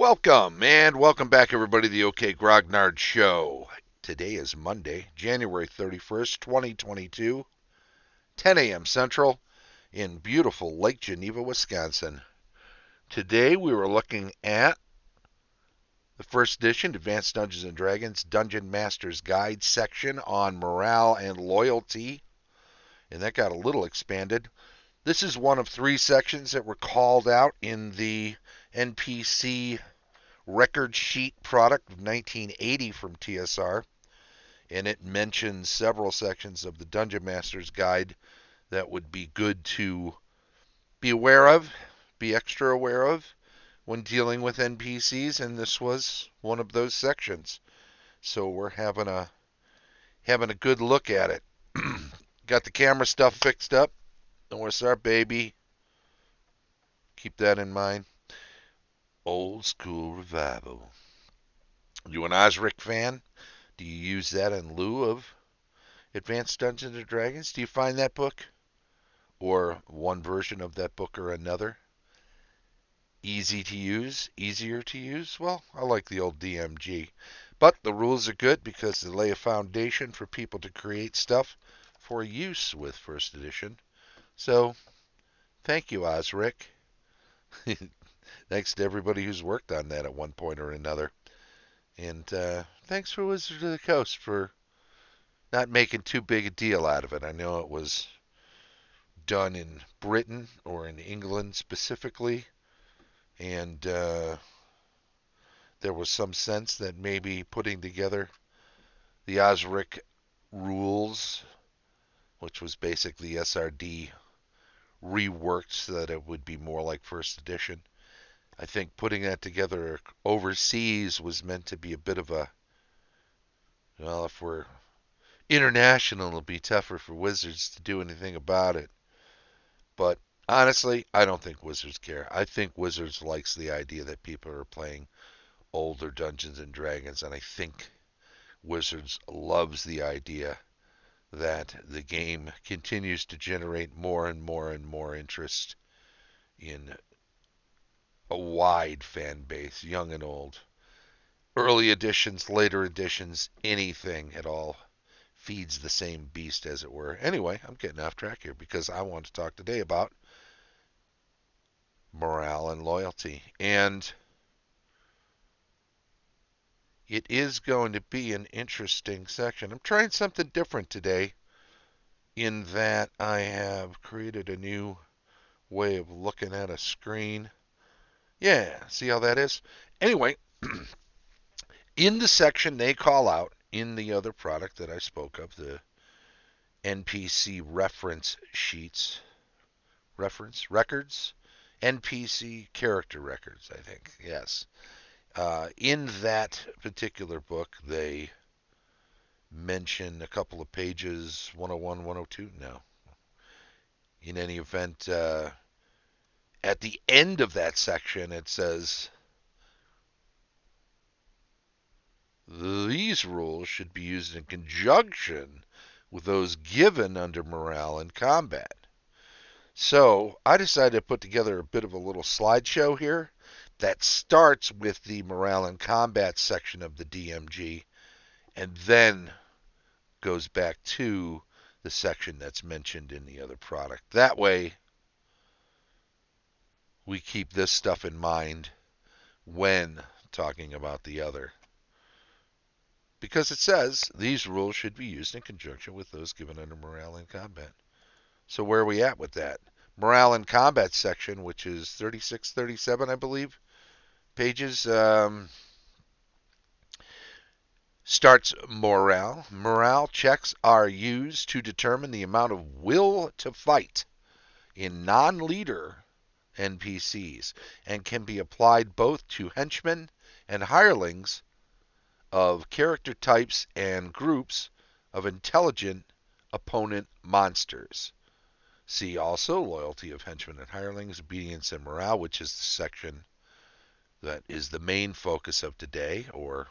Welcome back, everybody, to the OK Grognard Show. Today is Monday, January 31st, 2022, 10 a.m. Central in beautiful Lake Geneva, Wisconsin. Today we were looking at the first edition Advanced Dungeons & Dragons Dungeon Master's Guide section on morale and loyalty, and that got a little expanded. This is one of three sections that were called out in the NPC record sheet product of 1980 from TSR, and it mentions several sections of the Dungeon Master's Guide that would be good to be aware of, be extra aware of when dealing with NPCs, and this was one of those sections. So we're having a good look at it. Got the camera stuff fixed up. North Star, baby. Keep that in mind. Old school revival. You an Osric fan? Do you use that in lieu of Advanced Dungeons and Dragons? Do you find that book, or one version of that book or another, easy to use, easier to use? Well, I like the old DMG. But the rules are good because they lay a foundation for people to create stuff for use with First Edition. So, thank you, Osric. Thanks to everybody who's worked on that at one point or another. And thanks for Wizards of the Coast for not making too big a deal out of it. I know it was done in Britain or in England specifically, and there was some sense that maybe putting together the Osric rules, which was basically SRD reworked so that it would be more like First Edition. I think putting that together overseas was meant to be a bit of a, well, if we're international, it'll be tougher for Wizards to do anything about it. But honestly, I don't think Wizards care. I think Wizards likes the idea that people are playing older Dungeons and Dragons, and I think Wizards loves the idea that the game continues to generate more and more and more interest in a wide fan base, young and old. Early editions, later editions, anything at all feeds the same beast, as it were. Anyway, I'm getting off track here because I want to talk today about morale and loyalty. And it is going to be an interesting section. I'm trying something different today in that I have created a new way of looking at a screen. Yeah, see how that is? Anyway, in the section they call out in the other product that I spoke of, the NPC reference sheets, records, NPC character records, I think, yes. In that particular book, they mention a couple of pages, 101, 102, no. In any event, at the end of that section, it says, these rules should be used in conjunction with those given under morale and combat. So I decided to put together a bit of a little slideshow here that starts with the morale and combat section of the DMG and then goes back to the section that's mentioned in the other product. That way, we keep this stuff in mind when talking about the other. Because it says these rules should be used in conjunction with those given under morale and combat. So where are we at with that? Morale and combat section, which is 36, 37, I believe, pages, starts morale. Morale checks are used to determine the amount of will to fight in non-leader NPCs and can be applied both to henchmen and hirelings of character types and groups of intelligent opponent monsters. See also loyalty of henchmen and hirelings, obedience and morale, which is the section that is the main focus of today, or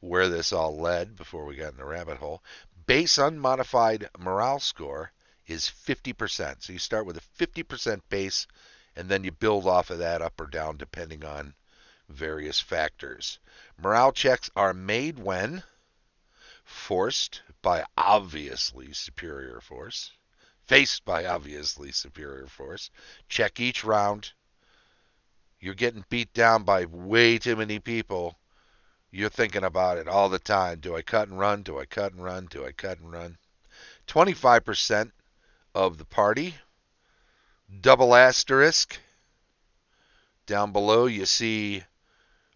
where this all led before we got in the rabbit hole. Base unmodified morale score is 50%. So you start with a 50% base, and then you build off of that up or down depending on various factors. Morale checks are made when forced by obviously superior force, faced by obviously superior force. Check each round. You're getting beat down by way too many people. You're thinking about it all the time. Do I cut and run? Do I cut and run? Do I cut and run? 25% of the party. Double asterisk. Down below you see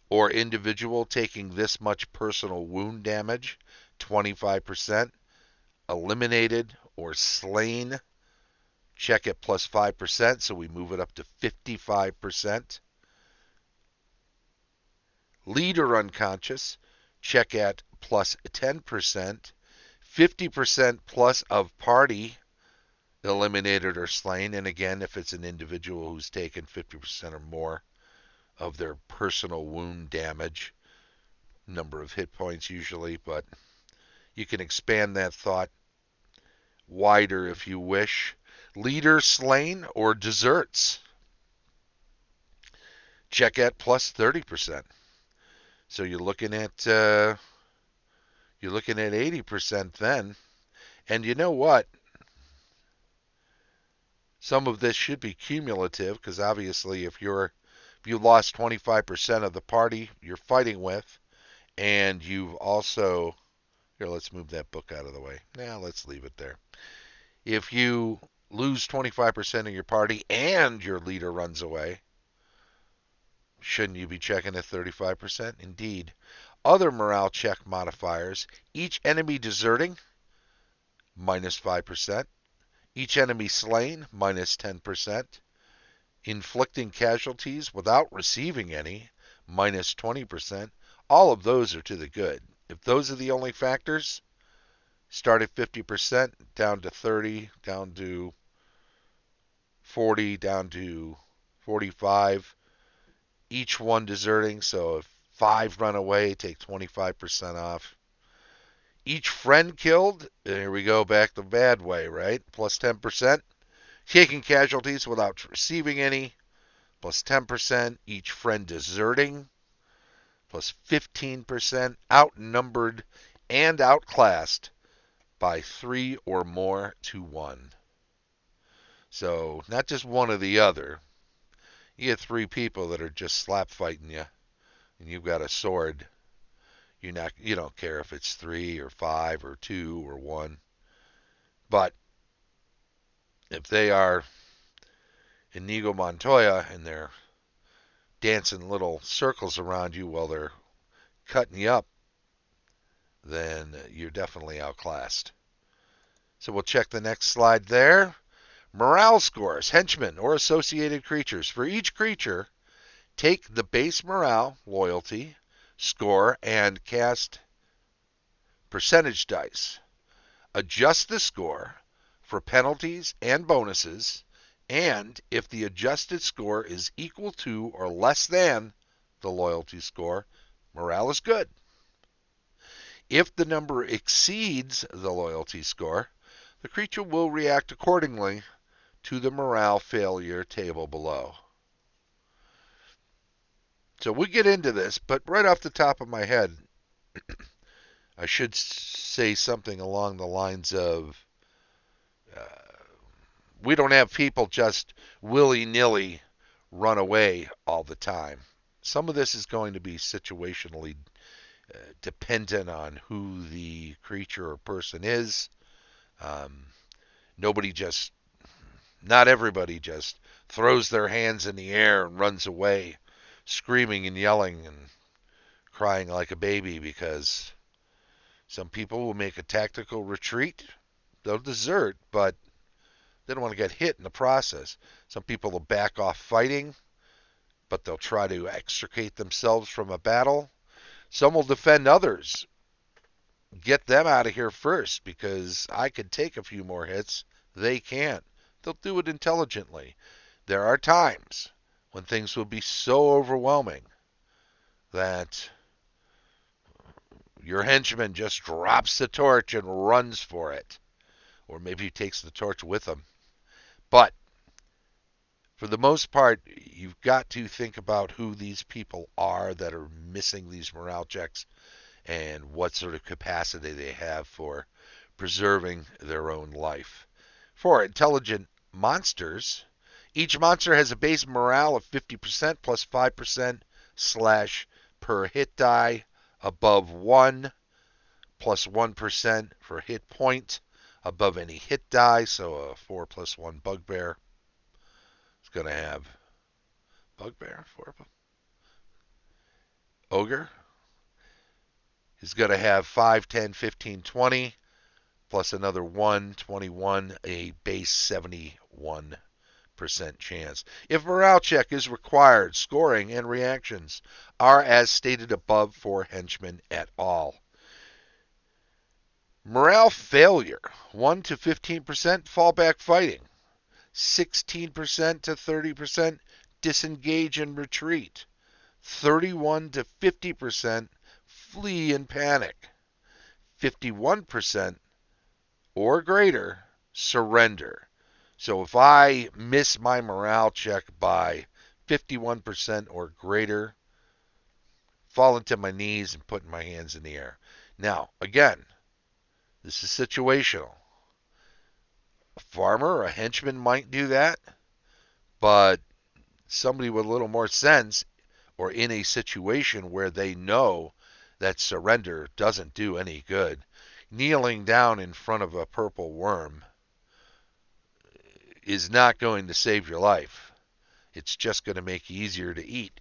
or individual taking this much personal wound damage. 25%. Eliminated or slain. Check it plus 5%, so we move it up to 55%. Leader unconscious, check at plus 10%. 50% plus of party eliminated or slain. And again, if it's an individual who's taken 50% or more of their personal wound damage, number of hit points usually, but you can expand that thought wider if you wish. Leader slain or deserts, check at plus 30%. So you're looking at 80% then. And you know what? Some of this should be cumulative because obviously if you lost 25% of the party you're fighting with, and you've also, here, let's move that book out of the way. Now let's leave it there. If you lose 25% of your party and your leader runs away, shouldn't you be checking at 35%? Indeed. Other morale check modifiers: each enemy deserting, minus 5%. Each enemy slain, minus 10%. Inflicting casualties without receiving any, minus 20%. All of those are to the good. If those are the only factors, start at 50%, down to 30, down to 40, down to 45. Each one deserting, so if 5 run away, take 25% off. Each friend killed, here we go back the bad way, right? Plus 10%. Taking casualties without receiving any, plus 10%. Each friend deserting, plus 15%. Outnumbered and outclassed by 3 or more to 1. So not just one or the other. You get 3 people that are just slap fighting you, and you've got a sword. You don't care if it's 3 or 5 or 2 or 1. But if they are Inigo Montoya and they're dancing little circles around you while they're cutting you up, then you're definitely outclassed. So we'll check the next slide there. Morale scores, henchmen or associated creatures. For each creature, take the base morale, loyalty, score, and cast percentage dice. Adjust the score for penalties and bonuses, and if the adjusted score is equal to or less than the loyalty score, morale is good. If the number exceeds the loyalty score, the creature will react accordingly to the morale failure table below. So we'll get into this, but right off the top of my head, I should say something along the lines of, we don't have people just willy-nilly run away all the time. Some of this is going to be situationally dependent on who the creature or person is. Not everybody just throws their hands in the air and runs away, screaming and yelling and crying like a baby, because some people will make a tactical retreat. They'll desert, but they don't want to get hit in the process. Some people will back off fighting, but they'll try to extricate themselves from a battle. Some will defend others. Get them out of here first, because I could take a few more hits. They can't. They'll do it intelligently. There are times when things will be so overwhelming that your henchman just drops the torch and runs for it. Or maybe he takes the torch with him. But for the most part, you've got to think about who these people are that are missing these morale checks and what sort of capacity they have for preserving their own life. For intelligent monsters, each monster has a base morale of 50% plus 5% slash per hit die above 1 plus 1% for hit point above any hit die. So a 4 plus 1 bugbear is going to have bugbear, 4 ogre is going to have 5, 10, 15, 20 plus another 1, 21, a base 71% chance. If morale check is required, scoring and reactions are as stated above for henchmen at all. Morale failure, 1 to 15% fallback fighting, 16% to 30% disengage and retreat, 31 to 50% flee and panic, 51% or greater surrender. So if I miss my morale check by 51% or greater, falling to my knees and putting my hands in the air. Now, again, this is situational. A farmer or a henchman might do that, but somebody with a little more sense or in a situation where they know that surrender doesn't do any good, kneeling down in front of a purple worm is not going to save your life. It's just going to make it easier to eat.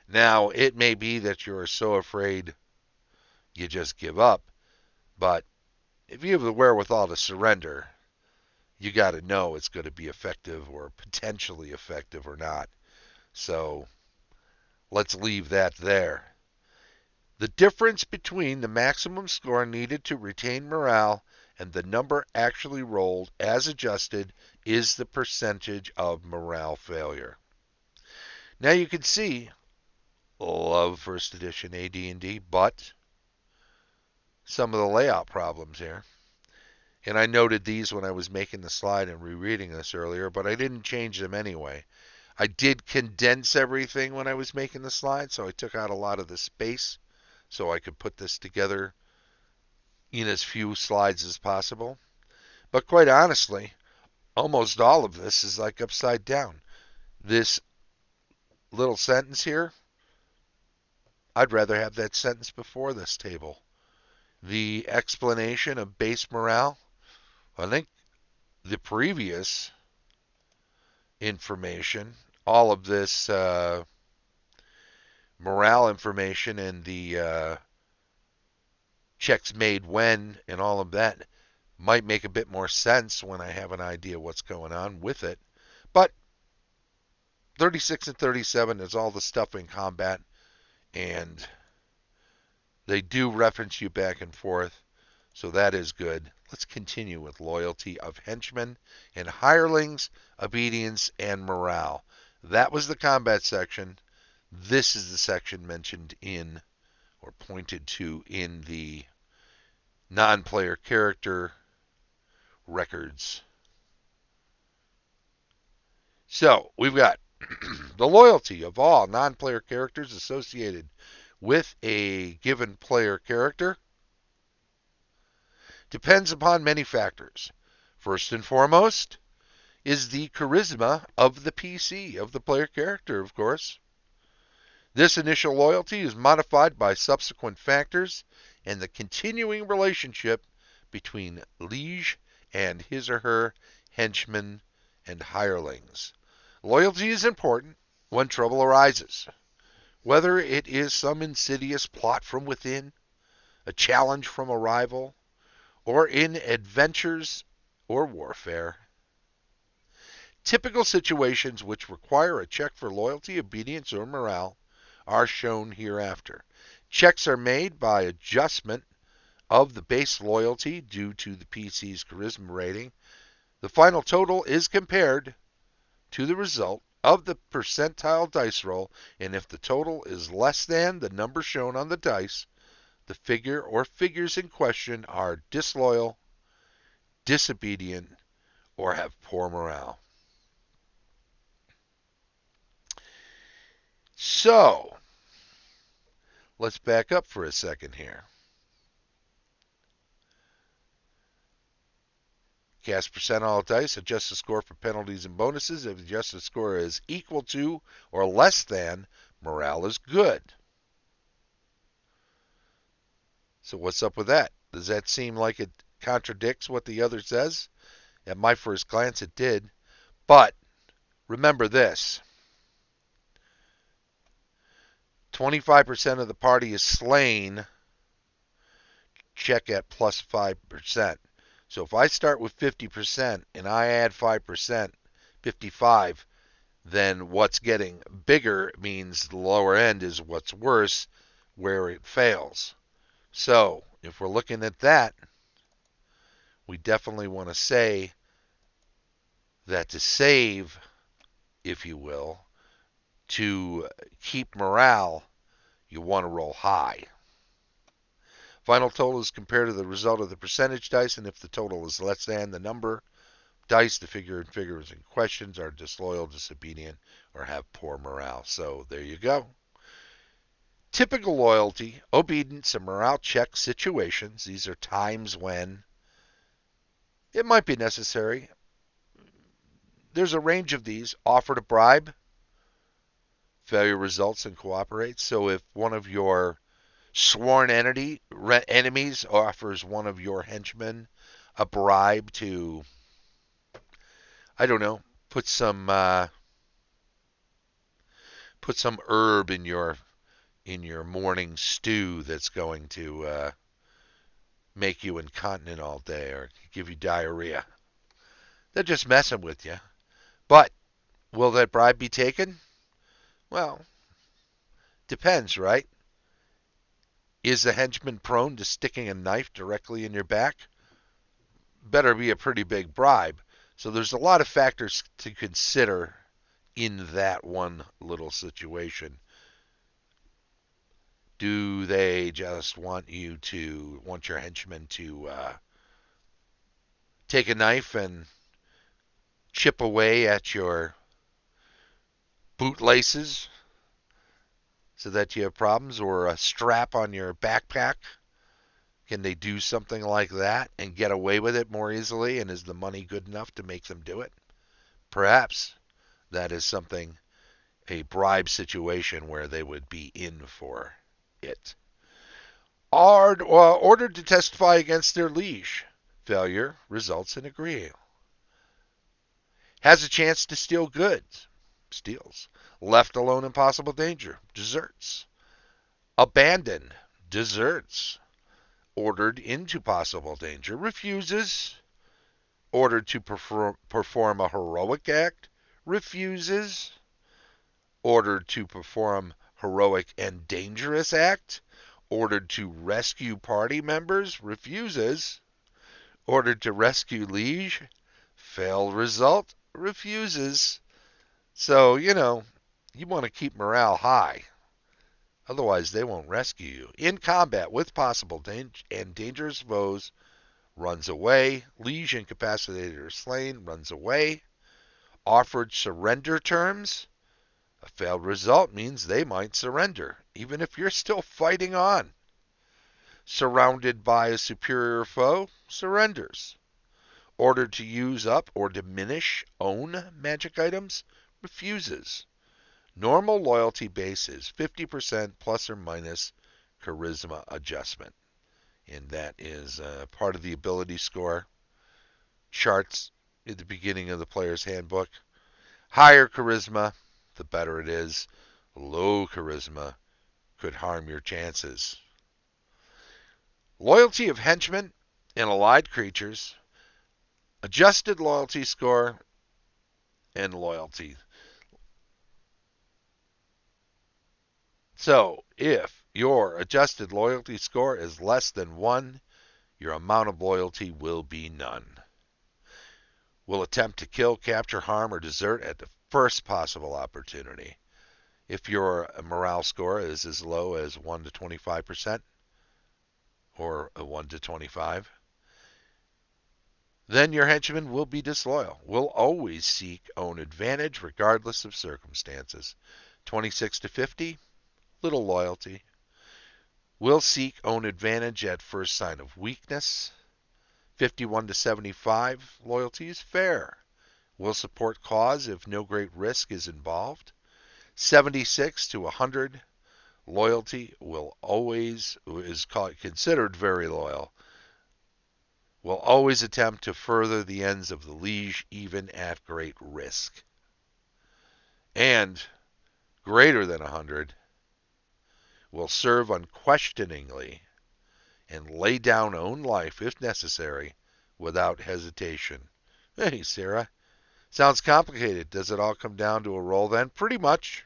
Now, it may be that you're so afraid you just give up, but if you have the wherewithal to surrender, you got to know it's going to be effective or potentially effective or not. So let's leave that there. The difference between the maximum score needed to retain morale and the number actually rolled as adjusted is the percentage of morale failure. Now you can see, love first edition AD&D, but some of the layout problems here. And I noted these when I was making the slide and rereading this earlier, but I didn't change them anyway. I did condense everything when I was making the slide, so I took out a lot of the space so I could put this together in as few slides as possible. But quite honestly, almost all of this is like upside down. This little sentence here, I'd rather have that sentence before this table. The explanation of base morale, I think the previous information, all of this morale information and the checks made when and all of that might make a bit more sense when I have an idea what's going on with it. But 36 and 37 is all the stuff in combat, and they do reference you back and forth, so that is good. Let's continue with loyalty of henchmen and hirelings, obedience, and morale. That was the combat section. This is the section mentioned in or pointed to in the non-player character records. So we've got the loyalty of all non-player characters associated with a given player character depends upon many factors. First and foremost is the charisma of the PC, of the player character, of course. This initial loyalty is modified by subsequent factors and the continuing relationship between liege and his or her henchmen and hirelings. Loyalty is important when trouble arises, whether it is some insidious plot from within, a challenge from a rival, or in adventures or warfare. Typical situations which require a check for loyalty, obedience, or morale are shown hereafter. Checks are made by adjustment of the base loyalty due to the PC's charisma rating. The final total is compared to the result of the percentile dice roll, and if the total is less than the number shown on the dice, the figure or figures in question are disloyal, disobedient, or have poor morale. So, let's back up for a second here. Cast percent all dice, adjust the score for penalties and bonuses. If the adjusted score is equal to or less than, morale is good. So what's up with that? Does that seem like it contradicts what the other says? At my first glance, it did. But remember this. 25% of the party is slain. Check at plus 5%. So if I start with 50% and I add 5%, 55, then what's getting bigger means the lower end is what's worse, where it fails. So if we're looking at that, we definitely want to say that to save, if you will, to keep morale, you want to roll high. Final total is compared to the result of the percentage dice, and if the total is less than the number dice, the figures in questions are disloyal, disobedient, or have poor morale. So there you go. Typical loyalty, obedience, and morale check situations. These are times when it might be necessary. There's a range of these. Offer to bribe. Failure results and cooperates. So if one of your sworn enemies offers one of your henchmen a bribe to, I don't know, put some herb in your morning stew that's going to make you incontinent all day or give you diarrhea. They're just messing with you. But will that bribe be taken? Well, depends, right? Is the henchman prone to sticking a knife directly in your back? Better be a pretty big bribe. So there's a lot of factors to consider in that one little situation. Do they just want your henchman to take a knife and chip away at your bootlaces so that you have problems, or a strap on your backpack? Can they do something like that and get away with it more easily? And is the money good enough to make them do it? Perhaps that is something, a bribe situation where they would be in for it. Are ordered to testify against their liege. Failure results in agreeing. Has a chance to steal goods. Steals. Left alone in possible danger. Deserts. Abandoned. Deserts. Ordered into possible danger. Refuses. Ordered to perform a heroic act. Refuses. Ordered to perform heroic and dangerous act. Ordered to rescue party members. Refuses. Ordered to rescue liege. Failed result. Refuses. So, you want to keep morale high. Otherwise, they won't rescue you. In combat with possible and dangerous foes, runs away. Liege incapacitated or slain, runs away. Offered surrender terms. A failed result means they might surrender, even if you're still fighting on. Surrounded by a superior foe, surrenders. Ordered to use up or diminish own magic items, refuses. Normal loyalty base is 50% plus or minus charisma adjustment. And that is part of the ability score charts at the beginning of the player's handbook. Higher charisma, the better it is. Low charisma could harm your chances. Loyalty of henchmen and allied creatures. Adjusted loyalty score and loyalty. So, if your adjusted loyalty score is less than 1, your amount of loyalty will be none. Will attempt to kill, capture, harm, or desert at the first possible opportunity. If your morale score is as low as 1 to 25%, or a 1 to 25, then your henchman will be disloyal, will always seek own advantage regardless of circumstances. 26 to 50, little loyalty. Will seek own advantage at first sign of weakness. 51 to 75, loyalty is fair. Will support cause if no great risk is involved. 76 to 100, loyalty will always is considered very loyal. Will always attempt to further the ends of the liege even at great risk. And greater than 100, will serve unquestioningly and lay down own life if necessary without hesitation. Hey, Sarah, sounds complicated. Does it all come down to a roll then? Pretty much.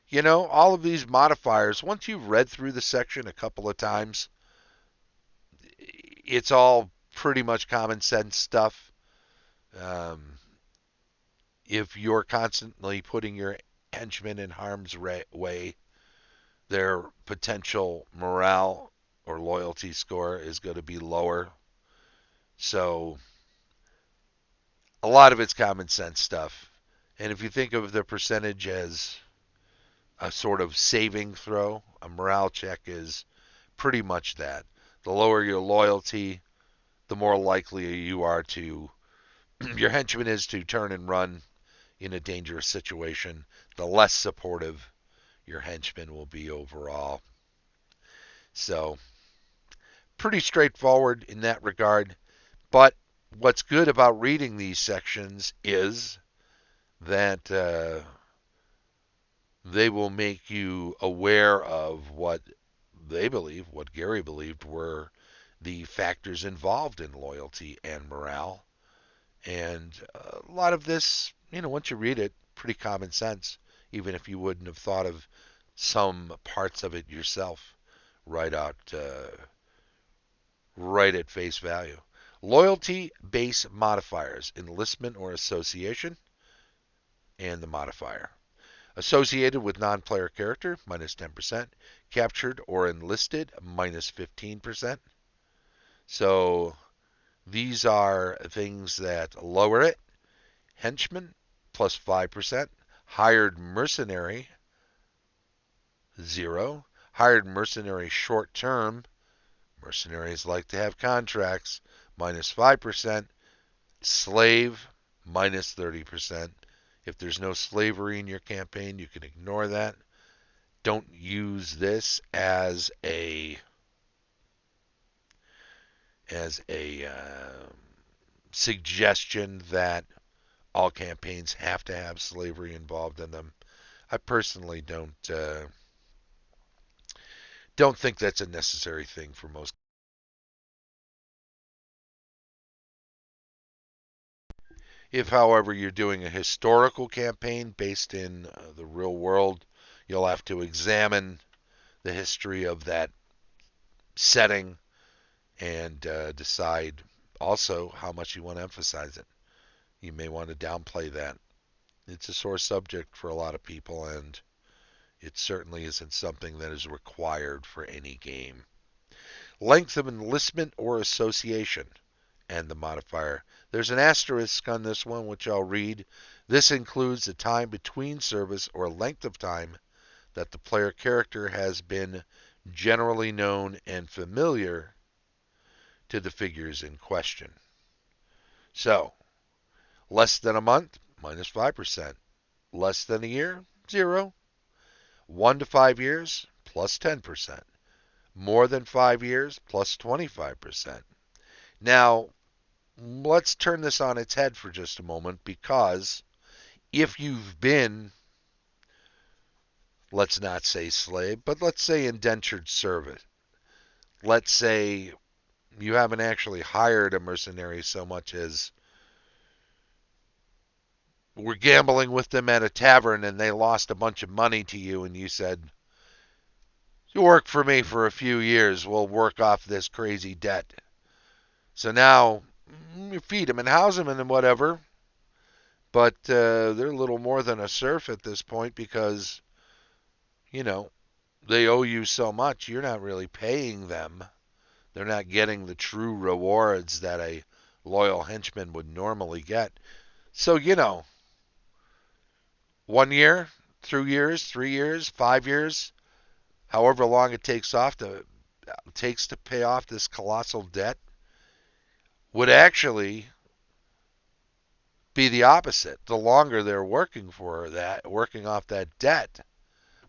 You know, all of these modifiers, once you've read through the section a couple of times, it's all pretty much common sense stuff. Um, if you're constantly putting your henchmen in harm's way, their potential morale or loyalty score is going to be lower. So a lot of it's common sense stuff. And if you think of the percentage as a sort of saving throw, a morale check is pretty much that. The lower your loyalty, the more likely you are to, your henchman is to turn and run in a dangerous situation. The less supportive your henchman will be overall. So, pretty straightforward in that regard. But what's good about reading these sections is that they will make you aware of what they believe, what Gary believed were the factors involved in loyalty and morale. And a lot of this, once you read it, pretty common sense, even if you wouldn't have thought of some parts of it yourself right out, right at face value. Loyalty base modifiers, enlistment or association, and the modifier. Associated with non-player character, minus 10%. Captured or enlisted, minus 15%. So these are things that lower it. Henchman, plus 5%. Hired mercenary, 0. Hired mercenary short term. Mercenaries like to have contracts, minus 5%. Slave, minus 30%. If there's no slavery in your campaign, you can ignore that. Don't use this as a suggestion that all campaigns have to have slavery involved in them. I personally don't think that's a necessary thing for most. If, however, you're doing a historical campaign based in the real world, you'll have to examine the history of that setting and decide also how much you want to emphasize it. You may want to downplay that. It's a sore subject for a lot of people, and it certainly isn't something that is required for any game. Length of enlistment or association, and the modifier. There's an asterisk on this one, which I'll read. This includes the time between service or length of time that the player character has been generally known and familiar to the figures in question. So, less than a month, minus 5%. Less than a year, 0. 1 to 5 years, plus 10%. More than 5 years, plus 25%. Now, let's turn this on its head for just a moment, because if you've been, let's not say slave, but let's say indentured servant. Let's say you haven't actually hired a mercenary so much as were gambling with them at a tavern and they lost a bunch of money to you, and you said, you work for me for a few years, we'll work off this crazy debt. So now you feed them and house them and whatever, but they're a little more than a serf at this point because, they owe you so much, you're not really paying them. They're not getting the true rewards that a loyal henchman would normally get. So, 1 year, through years, 3 years, 5 years, however long it takes to pay off this colossal debt, would actually be the opposite. The longer they're working off that debt,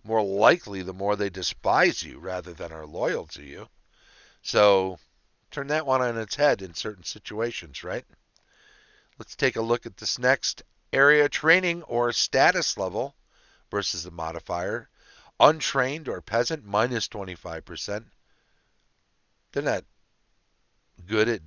more likely the more they despise you rather than are loyal to you. So turn that one on its head in certain situations, right? Let's take a look at this next area: training or status level versus the modifier. Untrained or peasant, minus 25%. They're not good at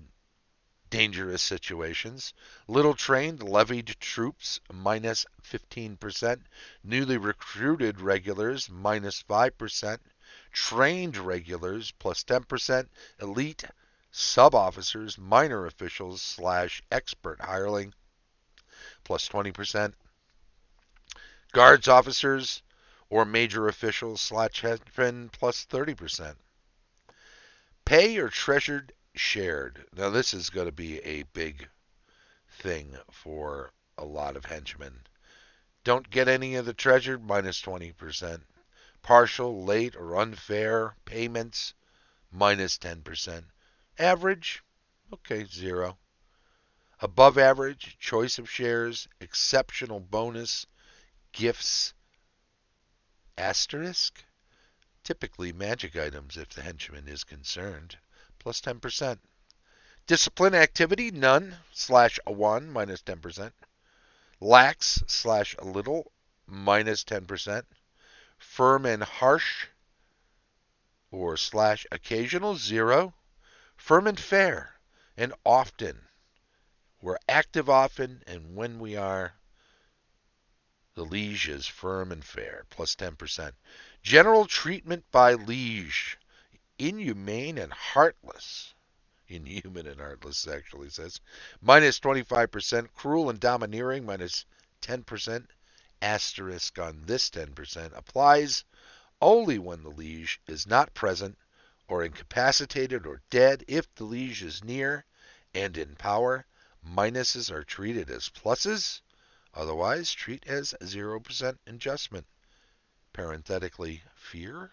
dangerous situations. Little trained, levied troops, minus 15%. Newly recruited regulars, minus 5%. Trained regulars, plus 10%. Elite sub-officers, minor officials / expert hireling, plus 20%. Guards officers or major officials / henchmen, plus 30%. Pay or treasured shared. Now this is going to be a big thing for a lot of henchmen. Don't get any of the treasured, minus 20%. Partial, late, or unfair payments, minus 10%. Average, okay, 0. Above average, choice of shares, exceptional bonus, gifts, asterisk, typically magic items if the henchman is concerned, plus 10%. Discipline activity, none / a 1, minus 10%. Lax / a little, minus 10%. Firm and harsh or / occasional, 0. Firm and fair and often. We're active often, and when we are, the liege is firm and fair, plus 10%. General treatment by liege, inhumane and heartless. Inhuman and heartless actually says. Minus 25%. Cruel and domineering, minus 10%. Asterisk on this 10% applies only when the liege is not present or incapacitated or dead. If the liege is near and in power, minuses are treated as pluses. Otherwise, treat as 0% adjustment. Parenthetically, fear.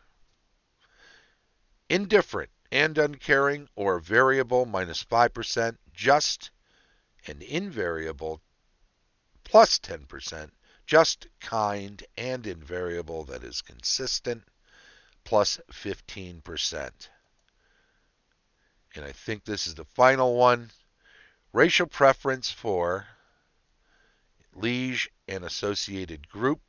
Indifferent and uncaring or variable, minus 5%. Just and invariable, plus 10%. Just, kind, and invariable, that is consistent, plus 15%. And I think this is the final one. Racial preference for liege and associated group.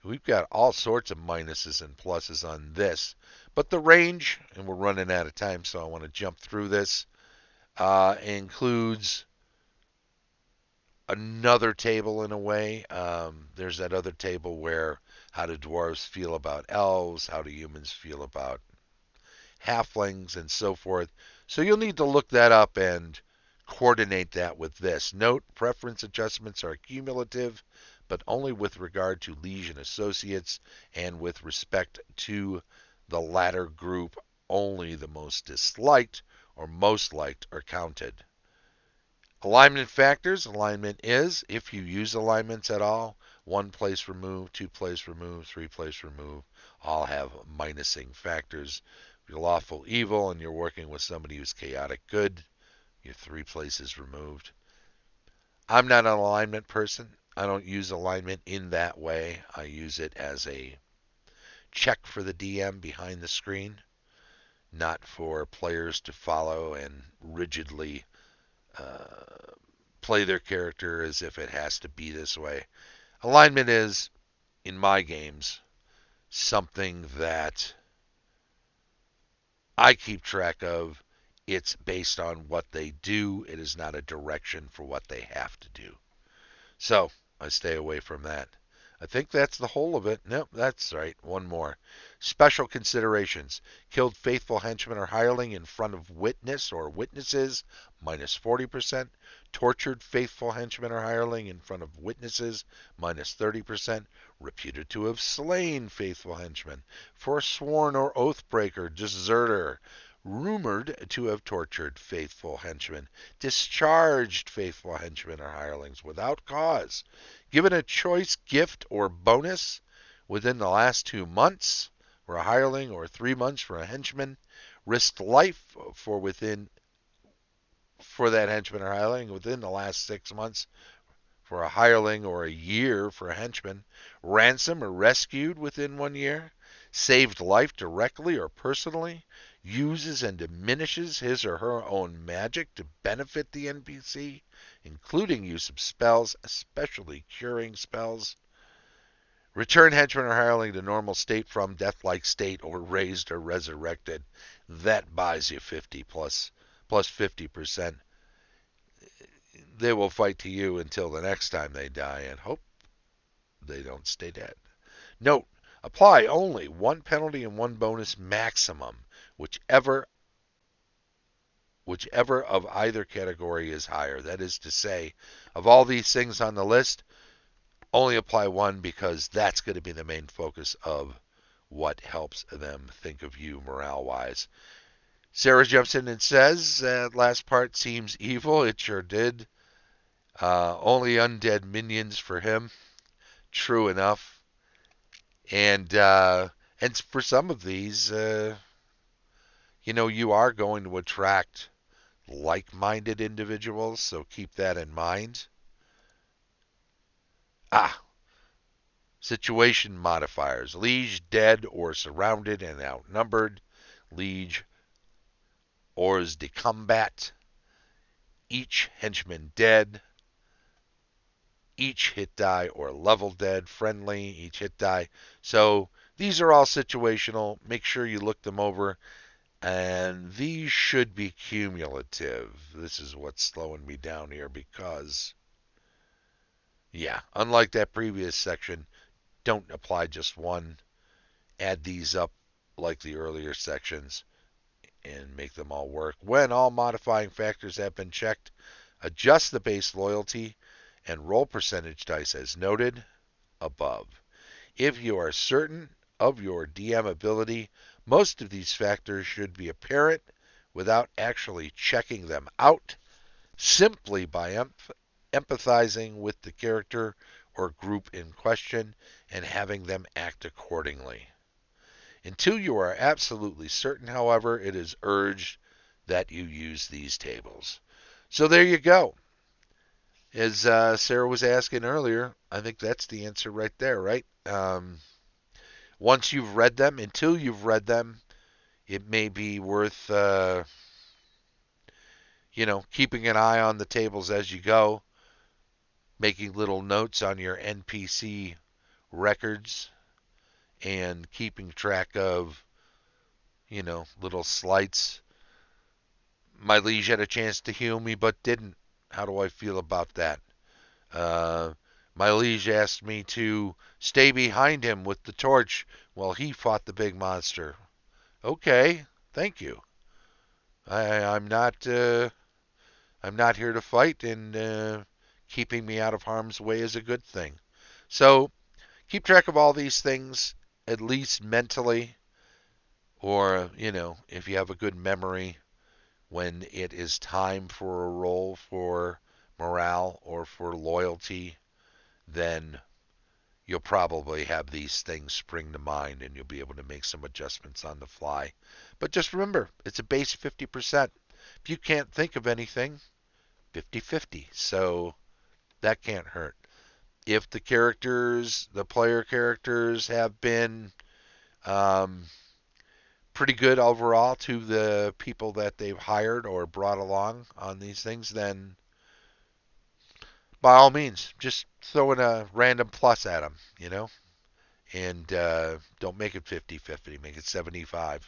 We've got all sorts of minuses and pluses on this. But the range, and we're running out of time, so I want to jump through this, includes another table in a way. There's that other table where how do dwarves feel about elves, how do humans feel about halflings, and so forth. So you'll need to look that up and coordinate that with this. Note, preference adjustments are cumulative, but only with regard to liege and associates, and with respect to the latter group, only the most disliked or most liked are counted. Alignment factors. Alignment is, if you use alignments at all, 1 place remove, 2 place remove, 3 place remove, all have minusing factors. If you're lawful evil and you're working with somebody who's chaotic good, you're 3 places removed. I'm not an alignment person. I don't use alignment in that way. I use it as a check for the DM behind the screen, not for players to follow and rigidly play their character as if it has to be this way. Alignment is, in my games, something that I keep track of. It's based on what they do. It is not a direction for what they have to do. So I stay away from that. I think that's the whole of it. Nope, that's right. One more. Special considerations. Killed faithful henchman or hireling in front of witness or witnesses, minus 40%. Tortured faithful henchman or hireling in front of witnesses, minus 30%. Reputed to have slain faithful henchman. Forsworn or oath breaker, deserter, rumored to have tortured faithful henchmen, discharged faithful henchmen or hirelings without cause, given a choice gift or bonus within the last 2 months for a hireling or 3 months for a henchman, risked life for that henchman or hireling within the last 6 months for a hireling or a year for a henchman, ransom or rescued within 1 year, saved life directly or personally, uses and diminishes his or her own magic to benefit the NPC, including use of spells, especially curing spells, return henchman or hireling to normal state from death-like state or raised or resurrected. That buys you 50 plus 50%. They will fight to you until the next time they die and hope they don't stay dead. Note, apply only 1 penalty and 1 bonus maximum, whichever of either category is higher. That is to say, of all these things on the list, only apply 1 because that's going to be the main focus of what helps them think of you morale-wise. Sarah jumps in and says, that last part seems evil. It sure did. Only undead minions for him. True enough. And for some of these, you are going to attract like-minded individuals, so keep that in mind. Situation modifiers. Liege dead or surrounded and outnumbered. Liege hors de combat. Each henchman dead. Each hit die or level dead, friendly, each hit die. So these are all situational. Make sure you look them over. And these should be cumulative. This is what's slowing me down here because, unlike that previous section, don't apply just 1. Add these up like the earlier sections and make them all work. When all modifying factors have been checked, adjust the base loyalty and roll percentage dice as noted above. If you are certain of your DM ability, most of these factors should be apparent without actually checking them out, simply by empathizing with the character or group in question and having them act accordingly. Until you are absolutely certain, however, it is urged that you use these tables. So there you go. As Sarah was asking earlier, I think that's the answer right there, right? Once you've read them, until you've read them, it may be worth, keeping an eye on the tables as you go, making little notes on your NPC records, and keeping track of, little slights. My liege had a chance to heal me but didn't. How do I feel about that? My liege asked me to stay behind him with the torch while he fought the big monster. Okay, thank you. I'm not here to fight, and keeping me out of harm's way is a good thing. So keep track of all these things, at least mentally, or if you have a good memory, when it is time for a roll for morale or for loyalty, then you'll probably have these things spring to mind and you'll be able to make some adjustments on the fly. But just remember, it's a base 50%. If you can't think of anything, 50-50. So that can't hurt. If the player characters have been pretty good overall to the people that they've hired or brought along on these things, then by all means, just throw in a random plus at them, and don't make it 50-50. Make it 75.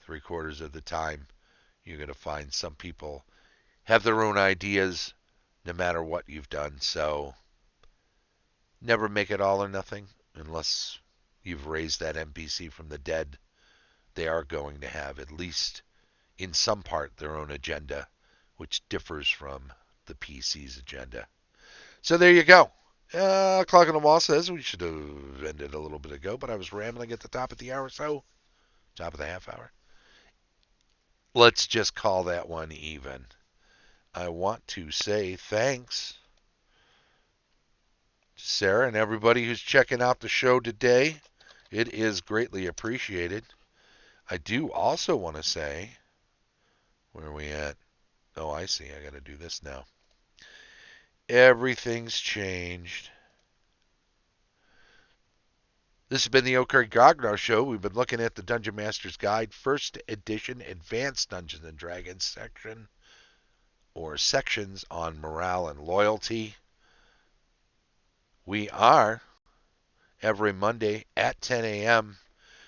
3/4 of the time, you're going to find some people have their own ideas no matter what you've done. So never make it all or nothing unless you've raised that NPC from the dead. They are going to have, at least in some part, their own agenda, which differs from the PC's agenda. So there you go. Clock on the wall says we should have ended a little bit ago, but I was rambling at the top of the hour, top of the half hour. Let's just call that one even. I want to say thanks to Sarah and everybody who's checking out the show today. It is greatly appreciated. I do also want to say, where are we at? Oh, I see. I got to do this now. Everything's changed. This has been the OK Gognar Show. We've been looking at the Dungeon Master's Guide, First Edition Advanced Dungeons and Dragons section, or sections on morale and loyalty. We are every Monday at 10 a.m.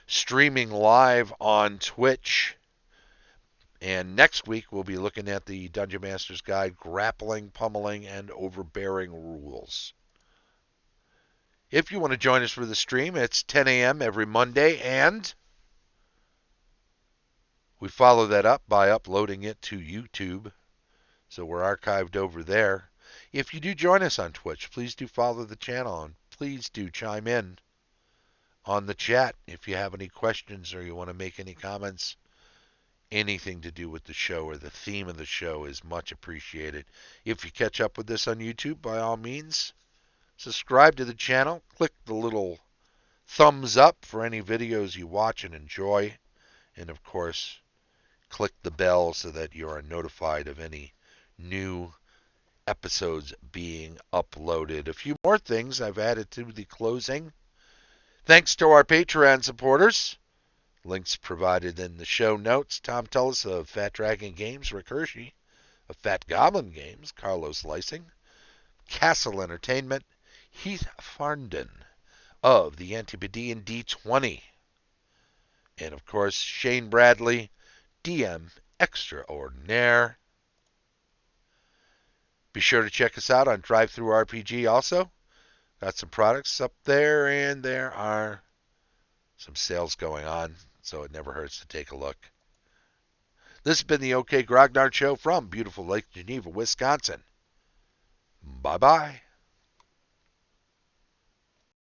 streaming live on Twitch. And next week we'll be looking at the Dungeon Master's Guide, Grappling, Pummeling, and Overbearing Rules. If you want to join us for the stream, it's 10 a.m. every Monday, and we follow that up by uploading it to YouTube, so we're archived over there. If you do join us on Twitch, please do follow the channel, and please do chime in on the chat if you have any questions or you want to make any comments. Anything to do with the show or the theme of the show is much appreciated. If you catch up with this on YouTube, by all means, subscribe to the channel. Click the little thumbs up for any videos you watch and enjoy. And of course, click the bell so that you are notified of any new episodes being uploaded. A few more things I've added to the closing. Thanks to our Patreon supporters. Links provided in the show notes. Tom Tullis of Fat Dragon Games, Rick Hershey of Fat Goblin Games, Carlos Lysing, Castle Entertainment, Heath Farndon of the Antipodean D20, and of course Shane Bradley, DM Extraordinaire. Be sure to check us out on DriveThruRPG also. Got some products up there, and there are some sales going on, so it never hurts to take a look. This has been the OK Grognard Show from beautiful Lake Geneva, Wisconsin. Bye-bye.